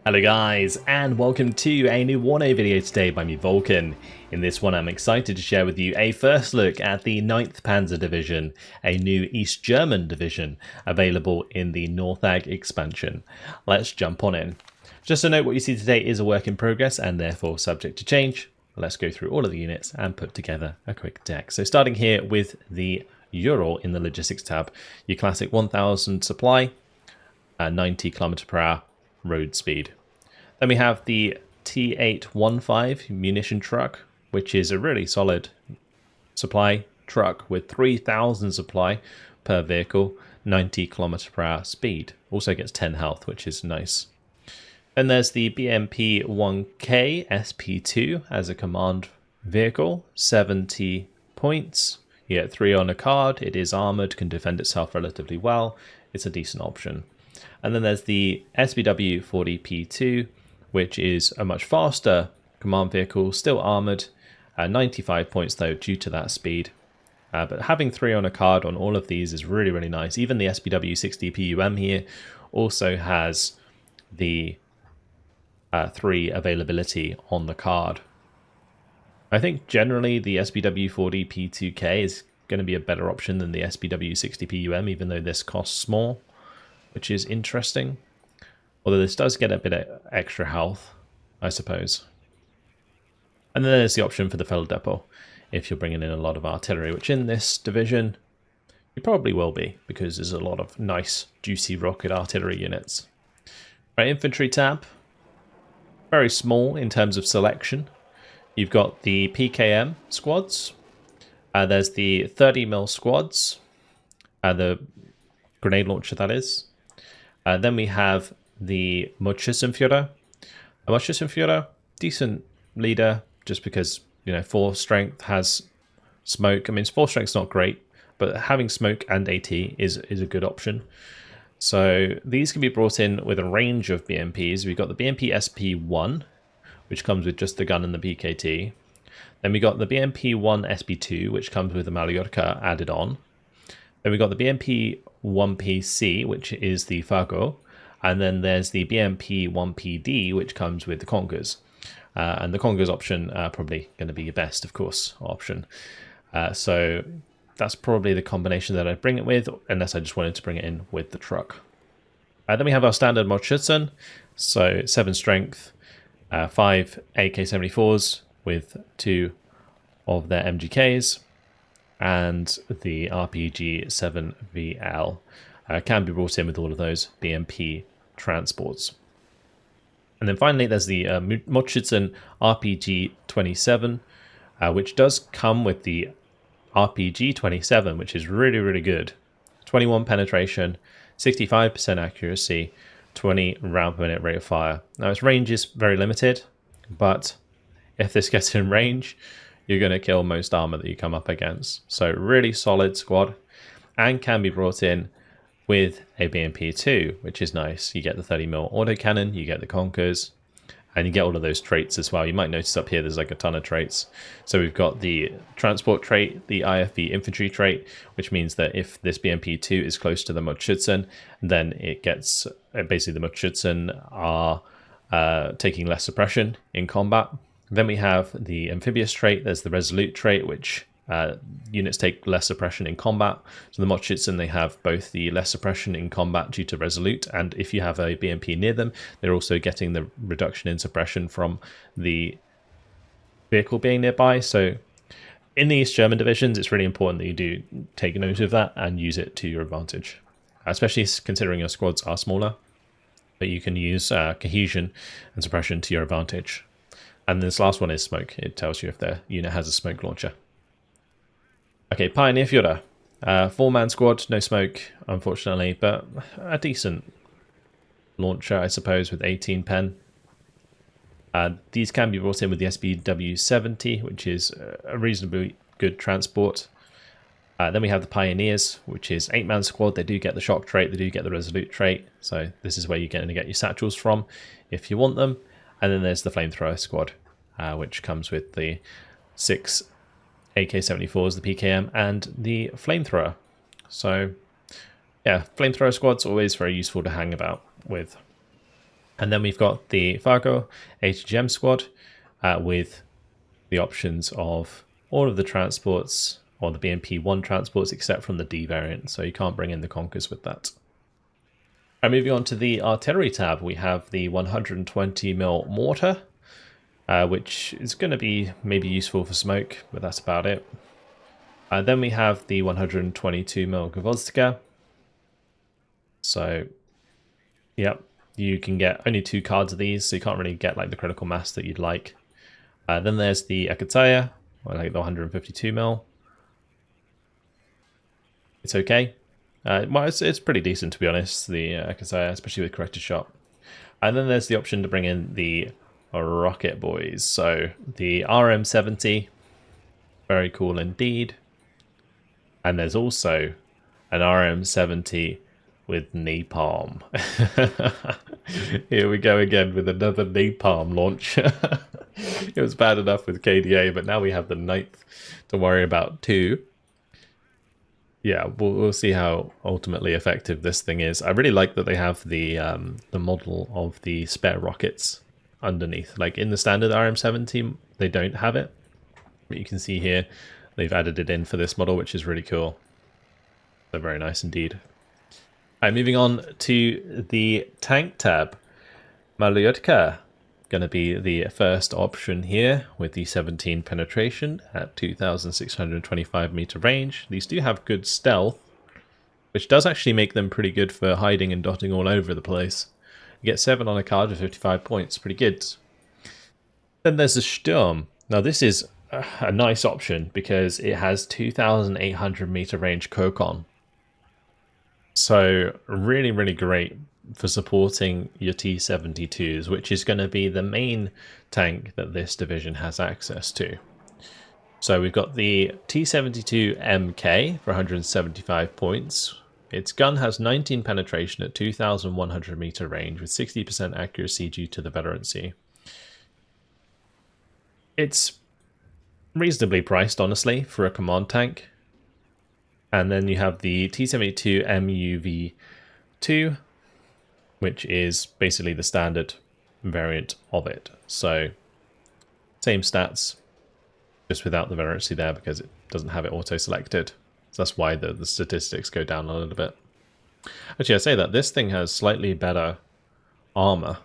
Hello guys, and welcome to a new WARNO video today by me, Vulcan. In this one I'm excited to share with you a first look at the 9th Panzer Division, a new East German division available in the NORTHAG expansion. Let's jump on in. Just a note, what you see today is a work in progress and therefore subject to change. Let's go through all of the units and put together a quick deck. So starting here with the Ural in the logistics tab, your classic 1000 supply, 90 km/h road speed. Then we have the T815 munition truck, which is a really solid supply truck with 3000 supply per vehicle, 90 km/h speed. Also gets 10 health, which is nice. Then there's the BMP-1K SP2 as a command vehicle, 70 points. You get 3 on a card, it is armoured, can defend itself relatively well, it's a decent option. And then there's the SBW-40P2, which is a much faster command vehicle, still armoured, 95 points though due to that speed. But having 3 on a card on all of these is really, really nice. Even the SBW-60PUM here also has the 3 availability on the card. I think generally the SBW-40P2K is going to be a better option than the SBW-60PUM, even though this costs more, which is interesting. Although this does get a bit of extra health, I suppose. And then there's the option for the Feld Depot, if you're bringing in a lot of artillery, which in this division, you probably will be, because there's a lot of nice, juicy rocket artillery units. Right, infantry tab, very small in terms of selection. You've got the PKM squads, there's the 30mm squads, the grenade launcher that is. Then we have the Mutschützenführer. A Mutschützenführer, decent leader, just because, you know, 4 strength has smoke. I mean, 4 strength's not great, but having smoke and AT is a good option. So these can be brought in with a range of BMPs. We've got the BMP SP1, which comes with just the gun and the PKT. Then we got the BMP1 SP2, which comes with the Mallorca added on. Then we got the BMP1PC, which is the Fargo. And then there's the BMP1PD, which comes with the Congers. And the Congers option probably going to be your best, of course, option. So that's probably the combination that I'd bring it with, unless I just wanted to bring it in with the truck. Then we have our standard Mutschützen, so 7 strength, 5 AK-74s with 2 of their MGKs, and the RPG-7VL can be brought in with all of those BMP transports. And then finally there's the Mutschützen RPG-27, which does come with the RPG-27, which is really, really good. 21 penetration, 65% accuracy, 20 round per minute rate of fire. Now its range is very limited, but if this gets in range, you're going to kill most armor that you come up against. So really solid squad, and can be brought in with a BMP2, which is nice. You get the 30mm autocannon, you get the Conkers, and you get all of those traits as well. You might notice up here there's like a ton of traits. So we've got the transport trait, the IFV infantry trait, which means that if this BMP2 is close to the Mutschützen, then it gets, basically the Mutschützen are taking less suppression in combat. Then we have the amphibious trait, there's the resolute trait, which units take less suppression in combat. So the Mutschützen, they have both the less suppression in combat due to resolute, and if you have a BMP near them, they're also getting the reduction in suppression from the vehicle being nearby. So in the East German divisions, it's really important that you do take note of that and use it to your advantage, especially considering your squads are smaller, but you can use cohesion and suppression to your advantage. And this last one is smoke. It tells you if their unit has a smoke launcher. Okay, Pioneer Führer. 4-man squad, no smoke, unfortunately, but a decent launcher, I suppose, with 18 pen. These can be brought in with the SBW-70, which is a reasonably good transport. Then we have the Pioneers, which is 8-man squad. They do get the shock trait, they do get the resolute trait, so this is where you're going to get your satchels from if you want them. And then there's the Flamethrower squad, which comes with the 6 AK-74s, the PKM, and the Flamethrower. So yeah, Flamethrower squad's always very useful to hang about with. And then we've got the Fargo HGM squad with the options of all of the transports, or the BMP-1 transports, except from the D variant, so you can't bring in the Conkers with that. And moving on to the artillery tab, we have the 120mm mortar, which is going to be maybe useful for smoke, but that's about it. Then we have the 122mm Gvozdyka. So, yep, you can get only 2 cards of these, so you can't really get like the critical mass that you'd like. Then there's the Akataya, or like the 152mm. It's okay. Well, it's pretty decent, to be honest, the Akataya, especially with corrected shot. And then there's the option to bring in the rocket boys. So the RM70, very cool indeed. And there's also an RM70 with napalm. Here we go again with another napalm launch. It was bad enough with KDA, but now we have the 9th to worry about too. Yeah, we'll see how ultimately effective this thing is. I really like that they have the model of the spare rockets underneath. Like in the standard RM70, they don't have it. But you can see here, they've added it in for this model, which is really cool. So very nice indeed. Moving on to the tank tab. Malyotka, going to be the first option here with the 17 penetration at 2,625 meter range. These do have good stealth, which does actually make them pretty good for hiding and dotting all over the place. You get 7 on a card with 55 points, pretty good. Then there's the Sturm. Now this is a nice option because it has 2,800 meter range Kokon. So really, really great for supporting your T-72s, which is going to be the main tank that this division has access to. So we've got the T-72MK for 175 points. Its gun has 19 penetration at 2,100 meter range with 60% accuracy due to the veterancy. It's reasonably priced, honestly, for a command tank. And then you have the T-72MUV2, which is basically the standard variant of it. So same stats, just without the veterancy there because it doesn't have it auto-selected. So that's why the statistics go down a little bit. Actually, I say that this thing has slightly better armor.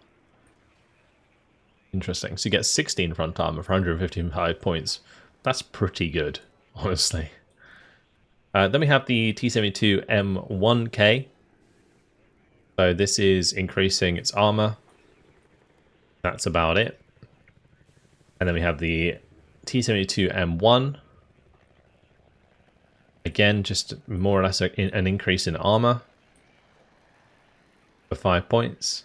Interesting. So you get 16 front armor for 155 points. That's pretty good, honestly. Then we have the T-72M1K. So this is increasing its armor. That's about it. And then we have the T-72M1. Again, just more or less an increase in armor for 5 points.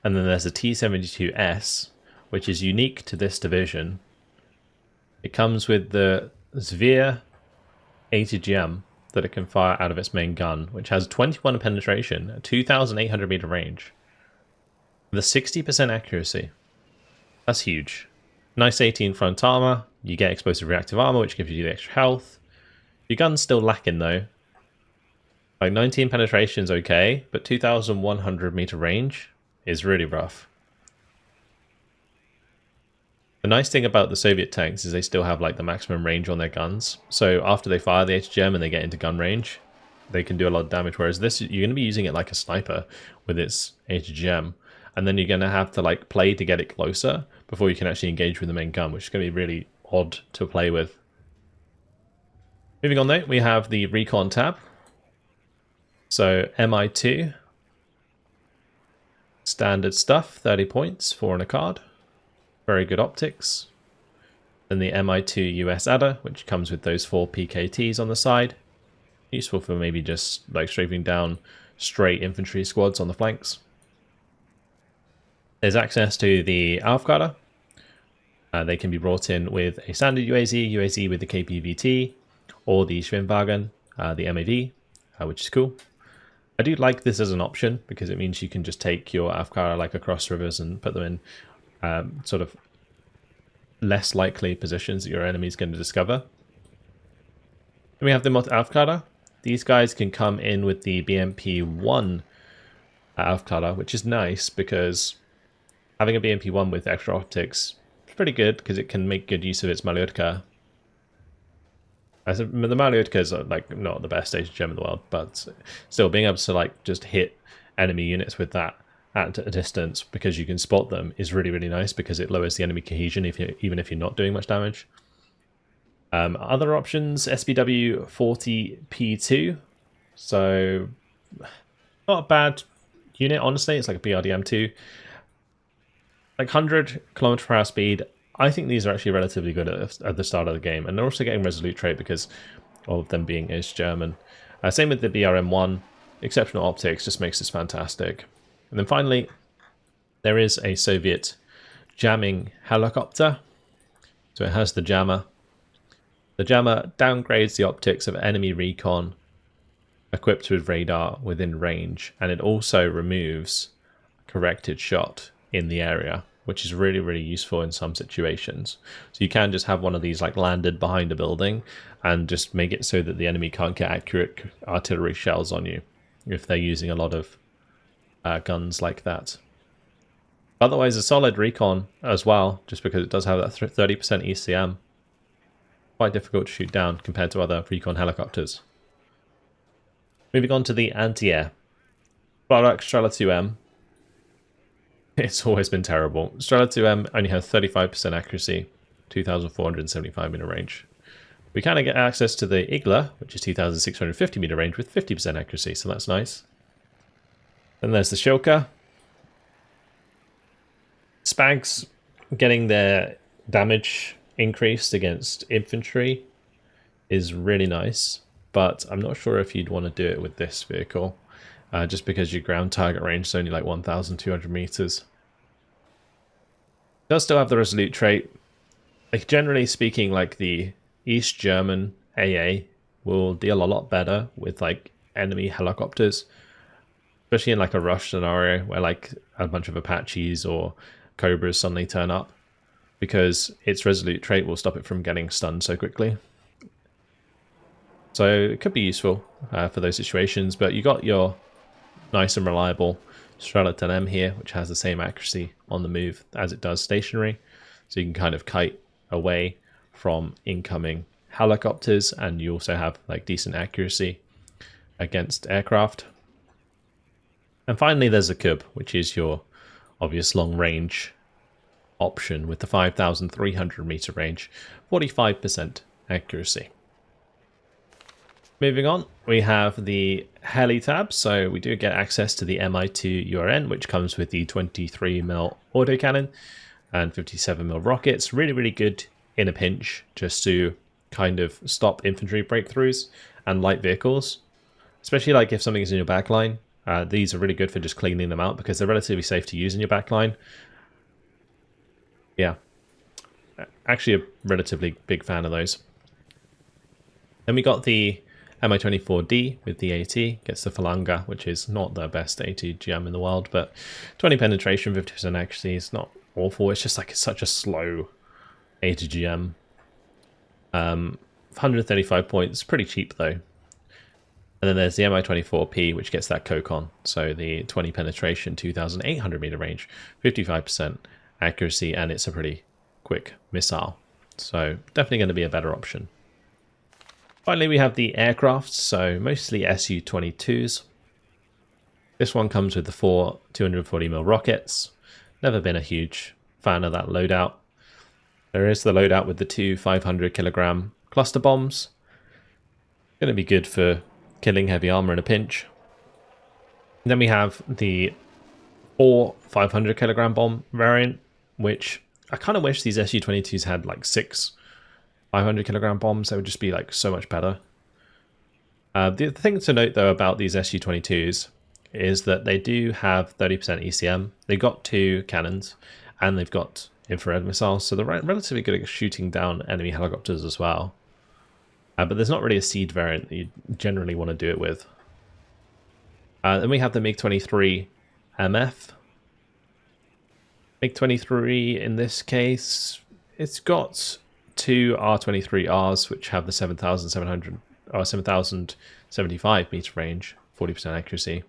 And then there's the T-72S, which is unique to this division. It comes with the Zvir ATGM that it can fire out of its main gun, which has 21 penetration at 2,800 meter range with a 60% accuracy. That's huge. Nice 18 front armor. You get explosive reactive armor, which gives you the extra health. Your gun's still lacking though. Like 19 penetration is okay, but 2,100 meter range is really rough. The nice thing about the Soviet tanks is they still have like the maximum range on their guns. So after they fire the HGM and they get into gun range, they can do a lot of damage. Whereas this, you're going to be using it like a sniper with its HGM. And then you're going to have to like play to get it closer before you can actually engage with the main gun, which is going to be really odd to play with. Moving on though, we have the Recon tab. So MI2. Standard stuff, 30 points, 4 on a card. Very good optics. Then the MI2 US adder, which comes with those 4 PKTs on the side. Useful for maybe just like strafing down straight infantry squads on the flanks. There's access to the Aufgabe. They can be brought in with a standard UAZ with the KPVT, or the Schwimmwagen, the MAV, which is cool. I do like this as an option because it means you can just take your Aufgabe like across rivers and put them in sort of less likely positions that your enemy is going to discover. Then we have the Aufgabe. These guys can come in with the BMP-1 Aufgabe, which is nice because Having a BMP-1 with extra optics is pretty good because it can make good use of its Maliotka. The Maliotka are like not the best ATGM in the world, but still being able to like just hit enemy units with that at a distance because you can spot them is really, really nice because it lowers the enemy cohesion even if you're not doing much damage. Other options, SPW 40P2. So not a bad unit, honestly. It's like a BRDM2. Like 100 km/h speed. I think these are actually relatively good at the start of the game. And they're also getting Resolute trait because of them being East German. Same with the BRM1. Exceptional optics just makes this fantastic. And then finally, there is a Soviet jamming helicopter. So it has the jammer. The jammer downgrades the optics of enemy recon equipped with radar within range, and it also removes a corrected shot in the area, which is really, really useful in some situations. So you can just have one of these like landed behind a building and just make it so that the enemy can't get accurate artillery shells on you if they're using a lot of guns like that. Otherwise, a solid recon as well, just because it does have that 30% ECM. Quite difficult to shoot down compared to other recon helicopters. Moving on to the anti-air. Product Strela 2M. It's always been terrible. Strela 2M only has 35% accuracy, 2,475 meter range. We kind of get access to the Igla, which is 2,650 meter range with 50% accuracy, so that's nice. Then there's the Shilka. Spags getting their damage increased against infantry is really nice, but I'm not sure if you'd want to do it with this vehicle, just because your ground target range is only like 1,200 meters. It does still have the Resolute trait. Like generally speaking, like the East German AA will deal a lot better with like enemy helicopters, especially in like a rush scenario where like a bunch of Apaches or Cobras suddenly turn up, because its Resolute trait will stop it from getting stunned so quickly. So it could be useful for those situations, but you got your nice and reliable Strela 10M here, which has the same accuracy on the move as it does stationary. So you can kind of kite away from incoming helicopters, and you also have like decent accuracy against aircraft. And finally there's the Cub, which is your obvious long range option with the 5,300 meter range, 45% accuracy. Moving on, we have the heli tab. So we do get access to the Mi2 URN, which comes with the 23mm autocannon and 57mm rockets. Really, really good in a pinch, just to kind of stop infantry breakthroughs and light vehicles, especially like if something is in your backline. These are really good for just cleaning them out because they're relatively safe to use in your backline. Yeah, actually a relatively big fan of those. Then we got the Mi-24D with the AT, gets the Falanga, which is not the best ATGM in the world, but 20 penetration, 50% accuracy is not awful. It's just like it's such a slow ATGM. 135 points, pretty cheap though. And then there's the Mi-24P, which gets that Kokon, so the 20 penetration, 2,800 meter range, 55% accuracy, and it's a pretty quick missile. So definitely going to be a better option. Finally, we have the aircraft, so mostly Su-22s. This one comes with the 4 240mm rockets. Never been a huge fan of that loadout. There is the loadout with the 2 500kg cluster bombs. Going to be good for killing heavy armor in a pinch. And then we have the 4 500kg bomb variant, which I kind of wish these Su-22s had like 6 500kg bombs. They would just be like so much better. The thing to note though about these Su-22s is that they do have 30% ECM. They've got 2 cannons and they've got infrared missiles, so they're relatively good at shooting down enemy helicopters as well. But there's not really a seed variant that you generally want to do it with. Then we have the MiG-23 MF. MiG-23 in this case, it's got 2 R-23Rs, which have the 7,700 or 7,075 meter range, 40% accuracy.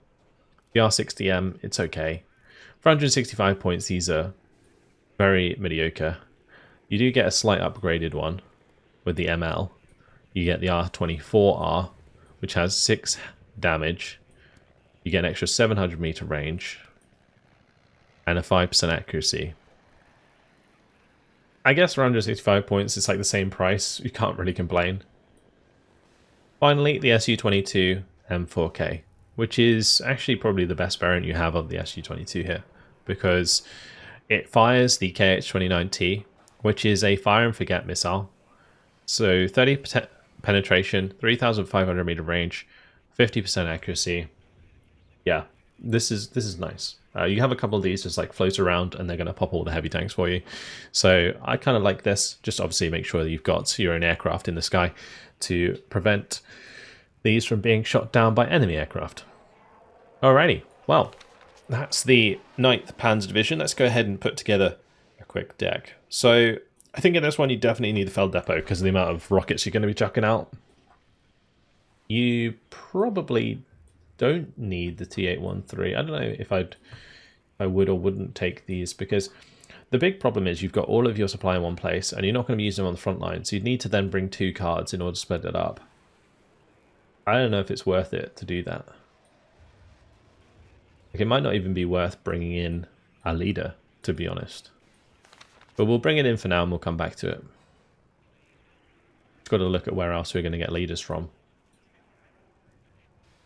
The R-60M, it's okay. For 165 points, these are very mediocre. You do get a slight upgraded one with the ML. You get the R24R, which has 6 damage. You get an extra 700 meter range and a 5% accuracy. I guess for 165 points, it's like the same price. You can't really complain. Finally, the SU-22 M4K, which is actually probably the best variant you have of the SU-22 here, because it fires the KH-29T, which is a fire and forget missile. So 30% penetration, 3,500 meter range, 50% accuracy. Yeah, this is nice. You have a couple of these just like float around and they're going to pop all the heavy tanks for you. So I kind of like this. Just obviously make sure that you've got your own aircraft in the sky to prevent these from being shot down by enemy aircraft. Alrighty, well, that's the 9th Panzer Division. Let's go ahead and put together a quick deck. So I think in this one you definitely need the Feld Depot because of the amount of rockets you're going to be chucking out. You probably don't need the T813. I don't know if I would or wouldn't take these, because the big problem is you've got all of your supply in one place and you're not going to be using them on the front line, so you'd need to then bring 2 cards in order to split it up. I don't know if it's worth it to do that. Like, it might not even be worth bringing in a leader, to be honest. But we'll bring it in for now and we'll come back to it. Got to look at where else we're going to get leaders from.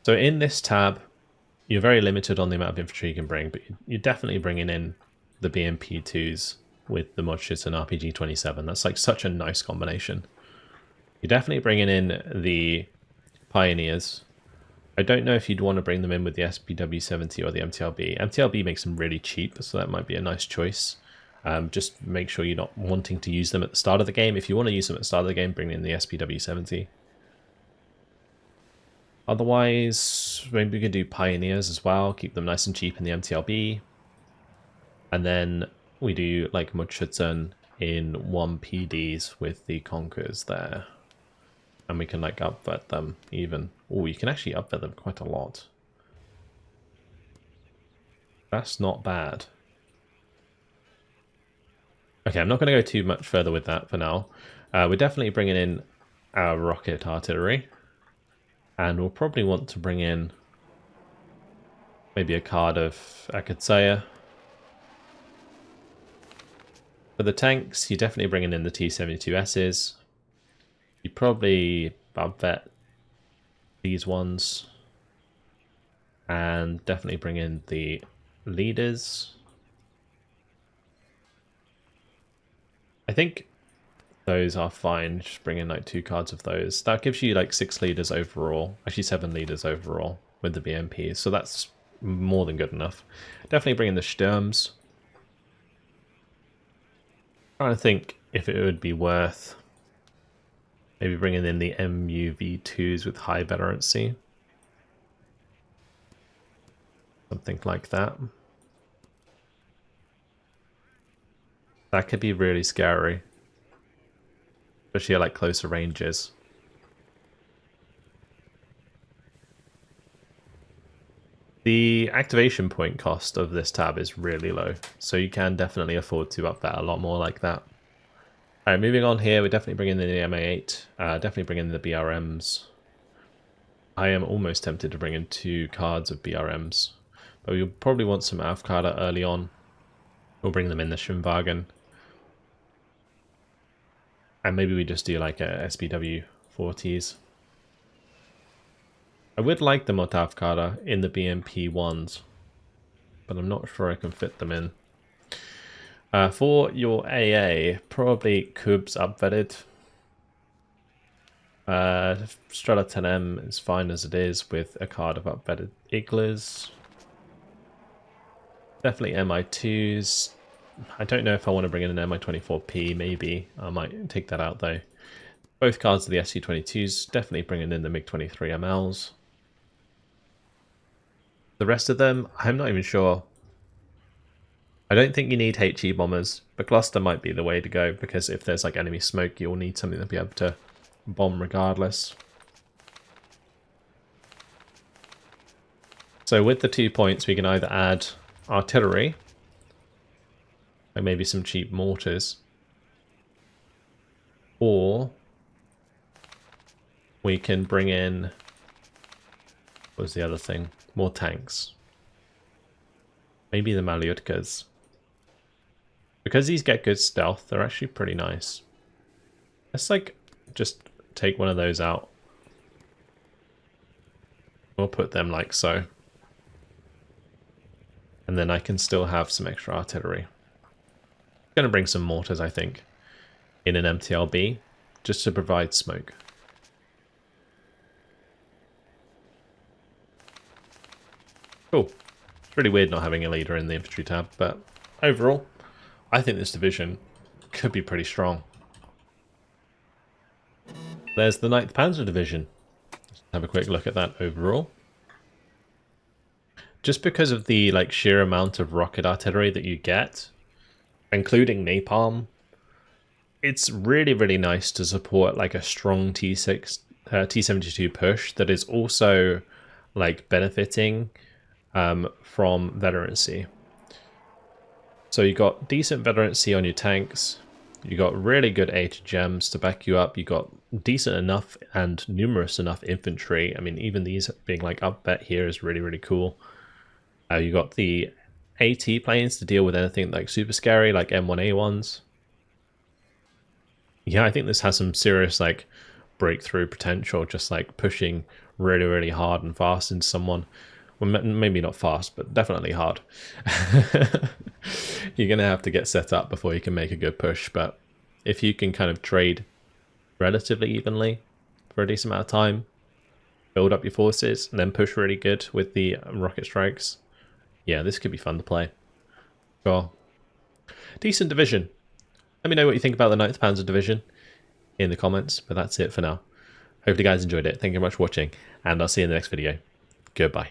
So in this tab, you're very limited on the amount of infantry you can bring, but you're definitely bringing in the BMP-2s with the Mod-Shits and RPG-27. That's like such a nice combination. You're definitely bringing in the Pioneers. I don't know if you'd want to bring them in with the SPW-70 or the MTLB. MTLB makes them really cheap, so that might be a nice choice. Just make sure you're not wanting to use them at the start of the game. If you want to use them at the start of the game, bring in the SPW-70. Otherwise, maybe we could do Pioneers as well, keep them nice and cheap in the MTLB. And then we do like Mudschützen in 1 PDs with the Conquerors there. And we can like upvet them even. Oh, you can actually upvet them quite a lot. That's not bad. Okay, I'm not going to go too much further with that for now. We're definitely bringing in our rocket artillery. And we'll probably want to bring in maybe a card of Akatsuya. For the tanks, you're definitely bringing in the T-72Ss. You probably upvet these ones. And definitely bring in the leaders. I think those are fine. Just bring in like 2 cards of those. That gives you like 6 leaders overall. Actually 7 leaders overall with the BMPs. So that's more than good enough. Definitely bring in the Sturms. Trying to think if it would be worth maybe bringing in the MUV2s with high veterancy. Something like that. That could be really scary. Especially at like closer ranges. The activation point cost of this tab is really low, so you can definitely afford to up that a lot more like that. Alright, moving on here, we're definitely bringing in the MA8, definitely bringing in the BRMs. I am almost tempted to bring in 2 cards of BRMs, but you'll probably want some Aufkada early on. We'll bring them in the Schwimmwagen. And maybe we just do like a SPW 40s. I would like the Motavkada in the BMP 1s, but I'm not sure I can fit them in. For your AA, probably Kub's upvetted. Strela 10M is fine as it is with a card of upvetted Iglas. Definitely MI2s. I don't know if I want to bring in an MI24P, maybe. I might take that out though. Both cards of the SU-22s, definitely bringing in the MiG-23 MLs. The rest of them, I'm not even sure. I don't think you need HE bombers, but cluster might be the way to go, because if there's like enemy smoke, you'll need something to be able to bomb regardless. So with the 2 points, we can either add artillery, like maybe some cheap mortars, or we can bring in, what was the other thing? More tanks. Maybe the Malyutkas. Because these get good stealth, they're actually pretty nice. Let's like just take one of those out. We'll put them like so. And then I can still have some extra artillery. I'm going to bring some mortars, I think, in an MTLB, just to provide smoke. Cool. It's really weird not having a leader in the infantry tab, but overall, I think this division could be pretty strong. There's the 9th Panzer Division. Let's have a quick look at that overall. Just because of the like sheer amount of rocket artillery that you get, including napalm, it's really, really nice to support like a strong T72 push that is also like benefiting from veterancy. So you got decent veterancy on your tanks, you got really good gems to back you up, you got decent enough and numerous enough infantry. I mean, even these being like up bet here is really, really cool. You got the AT planes to deal with anything like super scary, like M1A1s. Yeah, I think this has some serious like breakthrough potential, just like pushing really, really hard and fast into someone. Well, maybe not fast, but definitely hard. You're going to have to get set up before you can make a good push, but if you can kind of trade relatively evenly for a decent amount of time, build up your forces, and then push really good with the rocket strikes, yeah, this could be fun to play. Sure. Decent division. Let me know what you think about the 9th Panzer Division in the comments, but that's it for now. Hope you guys enjoyed it. Thank you very much for watching, and I'll see you in the next video. Goodbye.